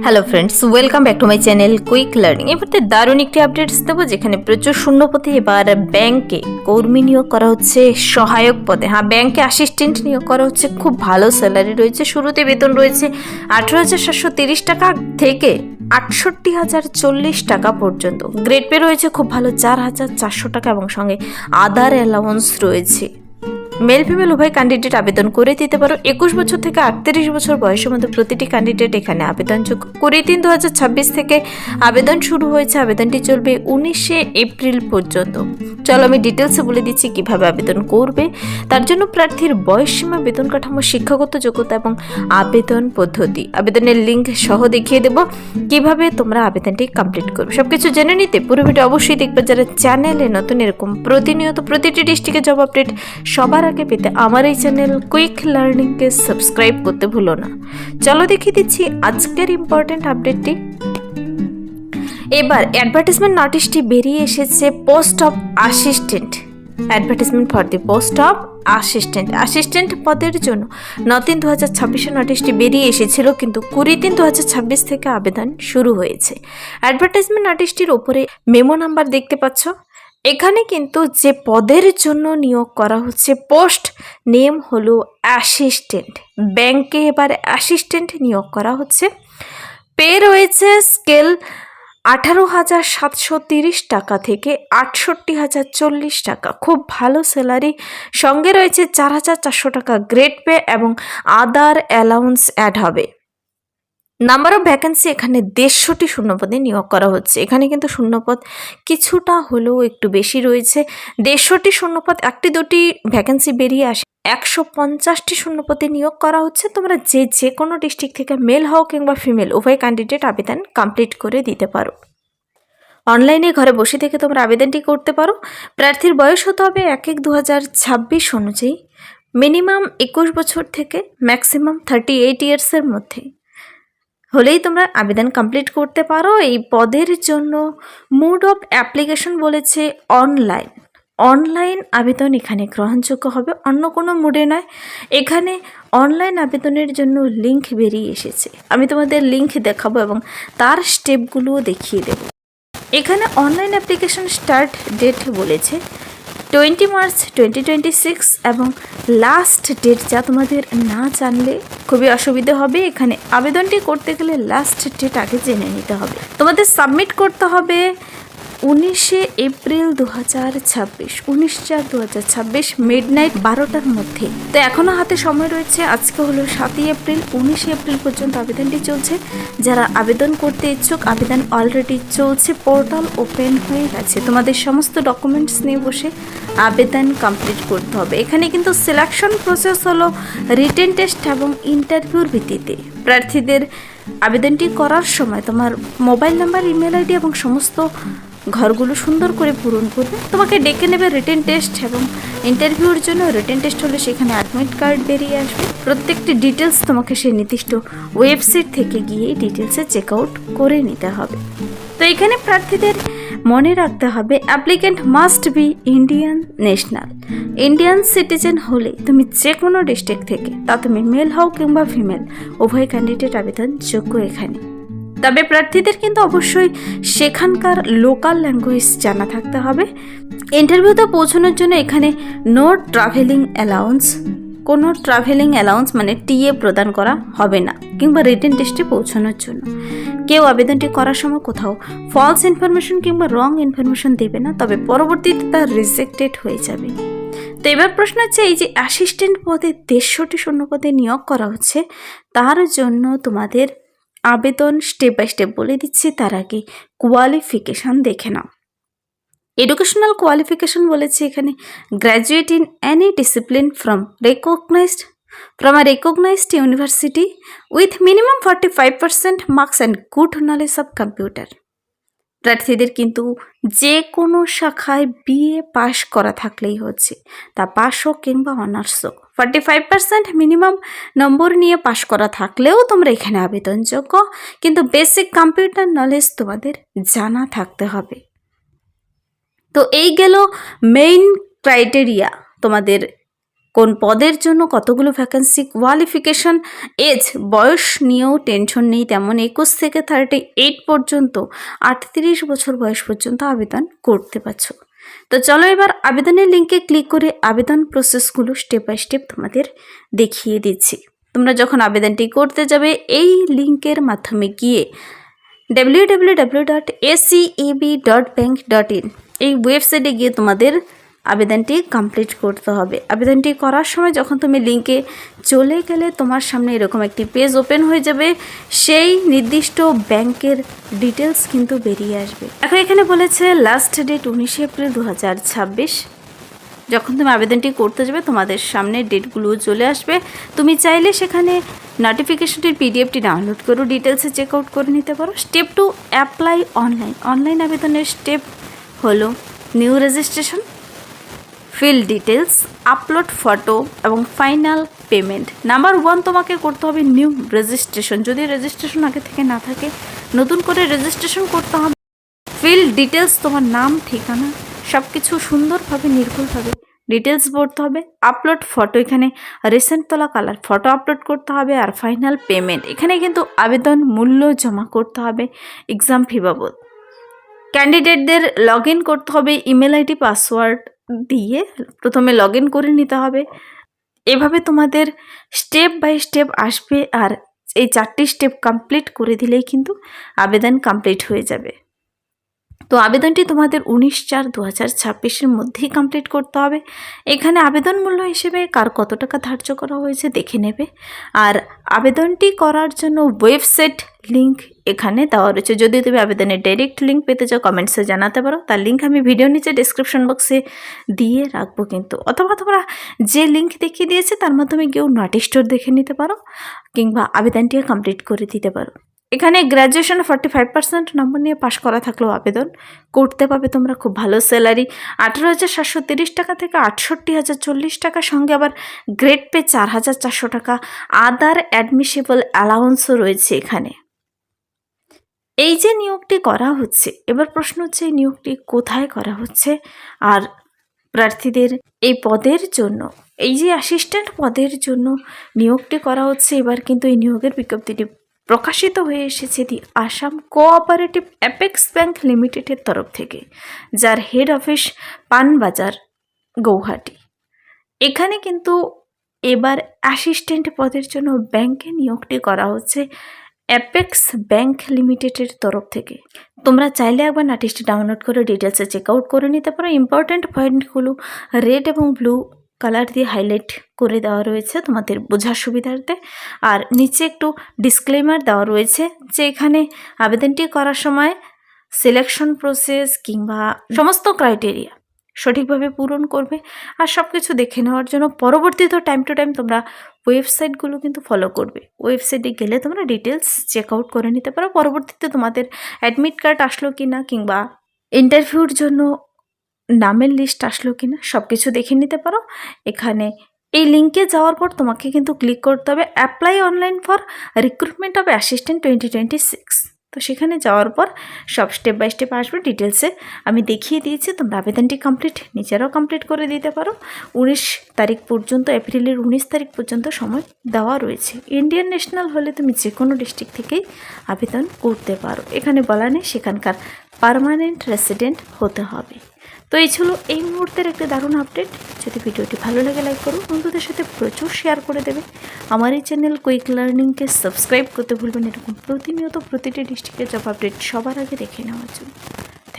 Hello friends, welcome back to my channel quick learning. এবারে দারুণ একটি আপডেটস দেবো, যেখানে প্রচুর শূন্যপদে এবার ব্যাংকে কর্মী নিয়োগ করা হচ্ছে সহায়ক পদে। হ্যাঁ, ব্যাংকে অ্যাসিস্ট্যান্ট নিয়োগ করা হচ্ছে। খুব ভালো স্যালারি রয়েছে। শুরুতে বেতন রয়েছে 18,730 টাকা থেকে 68,040 টাকা পর্যন্ত। গ্রেড পে রয়েছে খুব ভালো 4,400 টাকা এবং সঙ্গে আদার অ্যালাউন্স রয়েছে। মেল ফিমেল উভয় ক্যান্ডিডেট আবেদন করে দিতে পারো। 21 বছর থেকে 38 বছর বয়সের মধ্যে প্রতিটি ক্যান্ডিডেট এখানে আবেদনযোগ্য। 20/3/2026 থেকে আবেদন শুরু হয়েছে। আবেদনটি চলবে 19শে এপ্রিল পর্যন্ত। চলো আমি ডিটেলসে বলে দিচ্ছি কিভাবে আবেদন করবে। তার জন্য প্রার্থীর বয়সসীমা, বেতন কাঠামো, শিক্ষাগত যোগ্যতা এবং আবেদন পদ্ধতি, আবেদনের লিঙ্ক সহ দেখিয়ে দেব কিভাবে তোমরা আবেদনটি কমপ্লিট করবে। সবকিছু জেনে নিতে পুরো ভিডিও অবশ্যই দেখবে। যারা চ্যানেলে নতুন এরকম প্রতিনিয়ত প্রতিটি ডিস্ট্রিক্টে জব আপডেট সবার আগে পেতে আমার এই চ্যানেল কুইক লার্নিংকে সাবস্ক্রাইব করতে ভুলো না। চলো দেখিয়ে দিচ্ছি আজকের ইম্পর্টেন্ট আপডেটটি। এবার অ্যাডভার্টাইজমেন্ট নোটিশটি বেরিয়ে এসেছে। Post of assistant, advertisement for the post of assistant পদের জন্য 9/3/2026 নোটিশটি বেরিয়ে এসেছিল, কিন্তু 20/3/2026 থেকে আবেদন শুরু হয়েছে। অ্যাডভার্টাইজমেন্ট নোটিশটির ওপরে মেমো নাম্বার দেখতে পাচ্ছ। এখানে কিন্তু যে পদের জন্য নিয়োগ করা হচ্ছে, পোস্ট নেম হলো অ্যাসিস্ট্যান্ট। ব্যাংকে এবার অ্যাসিস্ট্যান্ট নিয়োগ করা হচ্ছে। পে রয়েছে স্কেল 18,730 টাকা থেকে 68,040 টাকা। খুব ভালো স্যালারি। সঙ্গে রয়েছে 4,400 টাকা গ্রেড পে এবং আদার অ্যালাউন্স অ্যাড হবে। নাম্বার অফ ভ্যাকেন্সি এখানে 150টি শূন্যপদে নিয়োগ করা হচ্ছে। এখানে কিন্তু শূন্যপদ কিছুটা হলেও একটু বেশি রয়েছে। 150টি শূন্যপদ, 1-2টি ভ্যাকেন্সি বেরিয়ে আসে। 150টি শূন্যপদে নিয়োগ করা হচ্ছে। তোমরা যে কোনো ডিস্ট্রিক্ট থেকে মেল হও কিংবা ফিমেল উভয় ক্যান্ডিডেট আবেদন কমপ্লিট করে দিতে পারো। অনলাইনে ঘরে বসে থেকে তোমরা আবেদনটি করতে পারো। প্রার্থীর বয়স হতে হবে 1/1/2026 অনুযায়ী মিনিমাম 21 বছর থেকে ম্যাক্সিমাম 38 ইয়ার্সের মধ্যে হলেই তোমরা আবেদন কমপ্লিট করতে পারো। এই পদের জন্য মোড অফ অ্যাপ্লিকেশন বলেছে অনলাইন আবেদন এখানে গ্রহণযোগ্য হবে, অন্য কোনো মোডে নয়। এখানে অনলাইন আবেদনের জন্য লিঙ্ক বেরিয়ে এসেছে। আমি তোমাদের লিঙ্ক দেখাবো এবং তার স্টেপগুলোও দেখিয়ে দেব। এখানে অনলাইন অ্যাপ্লিকেশন স্টার্ট ডেট বলেছে 20 মার্চ 2026 এবং লাস্ট ডেট যা তোমাদের না জানলে খুবই অসুবিধা হবে। এখানে আবেদনটি করতে গেলে লাস্ট ডেট আগে জেনে নিতে হবে। তোমাদের সাবমিট করতে হবে 19শে এপ্রিল 2026, 19/4/2026 মিডনাইট 12টার মধ্যে। তো এখনও হাতে সময় রয়েছে। আজকে হলো 7ই এপ্রিল, 19শে এপ্রিল পর্যন্ত আবেদনটি চলছে। যারা আবেদন করতে ইচ্ছুক, আবেদন অলরেডি চলছে, পোর্টাল ওপেন হয়ে গেছে। তোমাদের সমস্ত ডকুমেন্টস নিয়ে বসে আবেদন কমপ্লিট করতে হবে। এখানে কিন্তু সিলেকশন প্রসেস হলো রিটেন টেস্ট এবং ইন্টারভিউর ভিত্তিতে। প্রার্থীদের আবেদনটি করার সময় তোমার মোবাইল নাম্বার, ইমেল আইডি এবং সমস্ত ঘরগুলো সুন্দর করে পূরণ করবে। তোমাকে ডেকে নেবে রিটেন টেস্ট এবং ইন্টারভিউর জন্য। রিটেন টেস্ট হলে সেখানে অ্যাডমিট কার্ড বেরিয়ে আসবে। প্রত্যেকটি ডিটেলস তোমাকে সেই নির্দিষ্ট ওয়েবসাইট থেকে গিয়ে ডিটেলসে চেক আউট করে নিতে হবে। তো এখানে প্রার্থীদের মনে রাখতে হবে applicant must be Indian citizen হলে তুমি যে কোনো ডিস্ট্রিক্ট থেকে, তা তুমি মেল হও কিংবা ফিমেল উভয় ক্যান্ডিডেট আবেদন যোগ্য এখানে। তবে প্রার্থীদের কিন্তু অবশ্যই সেখানকার লোকাল ল্যাঙ্গুয়েজ জানা থাকতে হবে। ইন্টারভিউতে পৌঁছানোর জন্য এখানে কোনো ট্রাভেলিং অ্যালাউন্স মানে টিএ প্রদান করা হবে না, কিংবা রিটেন টেস্টে পৌঁছানোর জন্য কেউ আবেদনটি করার সময় কোথাও ফলস ইনফরমেশন কিংবা রং ইনফরমেশন দেবে না, তবে পরবর্তীতে তা রিজেক্টেড হয়ে যাবে। তো এবার প্রশ্ন হচ্ছে, এই যে অ্যাসিস্ট্যান্ট পদে 150টি শূন্যপদে নিয়োগ করা হচ্ছে, তার জন্য তোমাদের আবেদন স্টেপ বাই স্টেপ বলে দিচ্ছি। তার আগে কোয়ালিফিকেশান দেখে নাও। এডুকেশনাল কোয়ালিফিকেশন বলেছে এখানে graduate in any discipline from a recognized university with minimum 45% marks and good knowledge of computer। প্রার্থীদের কিন্তু যে কোনো শাখায় বিএ পাশ করা থাকলেই হচ্ছে, তা পাস হোক কিংবা অনার্স হোক। 45% মিনিমাম নম্বর নিয়ে পাশ করা থাকলেও তোমরা এখানে আবেদনযোগ্য, কিন্তু বেসিক কম্পিউটার নলেজ তোমাদের জানা থাকতে হবে। তো এই গেল মেইন ক্রাইটেরিয়া তোমাদের কোন পদের জন্য কতগুলো ভ্যাকেন্সি, কোয়ালিফিকেশন, এজ, বয়স নিয়েও টেনশন নেই তেমন। 21 থেকে 38 পর্যন্ত 38 বছর বয়স পর্যন্ত আবেদন করতে পারছো। তো চলো এবার আবেদনের লিঙ্কে ক্লিক করে আবেদন প্রসেসগুলো স্টেপ বাই স্টেপ তোমাদের দেখিয়ে দিচ্ছি। তোমরা যখন আবেদনটি করতে যাবে এই লিঙ্কের মাধ্যমে গিয়ে www.aceb.bank.in এই ওয়েবসাইটে গিয়ে তোমাদের আবেদনটি কমপ্লিট করতে হবে। আবেদনটি করার সময় যখন তুমি লিঙ্কে চলে গেলে তোমার সামনে এরকম একটি পেজ ওপেন হয়ে যাবে, সেই নির্দিষ্ট ব্যাংকের ডিটেলস কিন্তু বেরিয়ে আসবে। এখন এখানে বলেছে লাস্ট ডেট 19 এপ্রিল 2026। যখন তুমি আবেদনটি করতে যাবে তোমাদের সামনে ডেটগুলো চলে আসবে। তুমি চাইলে সেখানে নোটিফিকেশনটির পিডিএফটি ডাউনলোড করো, ডিটেলসে চেক আউট করে নিতে পারো। Step 2 apply online. অনলাইন আবেদনের স্টেপ হলো new registration, fill details, upload photo এবং ফাইনাল পেমেন্ট। নাম্বার 1 তোমাকে করতে হবে নিউ রেজিস্ট্রেশন। যদি রেজিস্ট্রেশন আগে থেকে না থাকে নতুন করে রেজিস্ট্রেশন করতে হবে। ফিল ডিটেলস, তোমার নাম, ঠিকানা সব কিছু সুন্দরভাবে নির্ভুলভাবে ডিটেলস ভরতে হবে। আপলোড ফটো, এখানে রিসেন্ট তোলা কালার ফটো আপলোড করতে হবে। আর ফাইনাল পেমেন্ট, এখানে কিন্তু আবেদন মূল্য জমা করতে হবে এক্সাম ফি বাবদ। ক্যান্ডিডেটদের লগ ইন করতে হবে, ইমেল আইডি পাসওয়ার্ড দিয়ে প্রথমে লগ ইন করে নিতে হবে। এভাবে তোমাদের স্টেপ বাই স্টেপ আসবে, আর এই 4টি স্টেপ কমপ্লিট করে দিলেই কিন্তু আবেদন কমপ্লিট হয়ে যাবে। তো আবেদনটি তোমাদের 19/4/2026 মধ্যেই কমপ্লিট করতে হবে। এখানে আবেদন মূল্য হিসেবে কার কত টাকা ধার্য করা হয়েছে দেখে নেবে। আর আবেদনটি করার জন্য ওয়েবসাইট লিঙ্ক এখানে দেওয়া রয়েছে। যদি তুমি আবেদনের ডাইরেক্ট লিঙ্ক পেতে চাও কমেন্টসে জানাতে পারো, তার লিঙ্ক আমি ভিডিও নিচে ডেসক্রিপশন বক্সে দিয়ে রাখবো কিন্তু। অথবা তোমরা যে লিঙ্ক দেখিয়ে দিয়েছে তার মাধ্যমে কেউ নোটিশ স্টোর দেখে নিতে পারো, কিংবা আবেদনটিও কমপ্লিট করে দিতে পারো। এখানে গ্র্যাজুয়েশন 45% নম্বর নিয়ে পাশ করা থাকলেও আবেদন করতে পাবে তোমরা। খুব ভালো স্যালারি 18,730 টাকা থেকে 68,040 টাকা, সঙ্গে আবার গ্রেড পে 4,400 টাকা। আদার অ্যাডমিসেবল অ্যালাউন্সও রয়েছে এখানে। এই যে নিয়োগটি করা হচ্ছে, এবার প্রশ্ন হচ্ছে এই নিয়োগটি কোথায় করা হচ্ছে। আর প্রার্থীদের এই পদের জন্য, এই যে অ্যাসিস্ট্যান্ট পদের জন্য নিয়োগটি করা হচ্ছে, এবার কিন্তু এই নিয়োগের বিজ্ঞপ্তিটি প্রকাশিত হয়ে এসেছে দি আসাম কোঅপারেটিভ অ্যাপেক্স ব্যাংক লিমিটেডের তরফ থেকে, যার হেড অফিস পানবাজার, গৌহাটি। এখানে কিন্তু এবার অ্যাসিস্ট্যান্ট পদের জন্য ব্যাংকে নিয়োগটি করা হচ্ছে অ্যাপেক্স ব্যাংক লিমিটেডের তরফ থেকে। তোমরা চাইলে একবার নোটিশটি ডাউনলোড করে ডিটেলসে চেক আউট করে নিতে পারো। ইম্পর্ট্যান্ট পয়েন্টগুলো রেড এবং ব্লু কালার দিয়ে হাইলাইট করে দেওয়া রয়েছে তোমাদের বোঝার সুবিধার্থে। আর নিচে একটু ডিসক্লেমার দেওয়া রয়েছে যে এখানে আবেদনটি করার সময় সিলেকশন প্রসেস কিংবা সমস্ত ক্রাইটেরিয়া সঠিকভাবে পূরণ করবে। আর সব কিছু দেখে নেওয়ার জন্য পরবর্তীতে টাইম টু টাইম তোমরা ওয়েবসাইটগুলো কিন্তু ফলো করবে। ওয়েবসাইটে গেলে তোমরা ডিটেলস চেক আউট করে নিতে পারো। পরবর্তীতে তোমাদের অ্যাডমিট কার্ড আসলো কি না, কিংবা ইন্টারভিউর জন্য নামের লিস্ট আসলো কি না, সব কিছু দেখে নিতে পারো। এখানে এই লিঙ্কে যাওয়ার পর তোমাকে কিন্তু ক্লিক করতে হবে apply online for recruitment of assistant 2026। তো সেখানে যাওয়ার পর সব স্টেপ বাই স্টেপ আসবে ডিটেলসে আমি দেখিয়ে দিয়েছি। তোমরা আবেদনটি কমপ্লিট নিজেরাও কমপ্লিট করে দিতে পারো। 19 তারিখ পর্যন্ত, এপ্রিলের 19 তারিখ পর্যন্ত সময় দেওয়া রয়েছে। ইন্ডিয়ান ন্যাশনাল হলে তুমি যে কোনো ডিস্ট্রিক্ট থেকেই আবেদন করতে পারো। এখানে বলা নেই সেখানকার পার্মানেন্ট রেসিডেন্ট হতে হবে। তো এই ছিল এই মুহূর্তের একটা দারুণ আপডেট। যদি ভিডিওটি ভালো লাগে লাইক করো, বন্ধুদের সাথে প্রচুর শেয়ার করে দেবে। আমার এই চ্যানেল কুইক লার্নিংকে সাবস্ক্রাইব করতে ভুলবেন এরকম প্রতিনিয়ত প্রতিটি ডিস্ট্রিক্টের জব আপডেট সবার আগে দেখে নেওয়ার জন্য।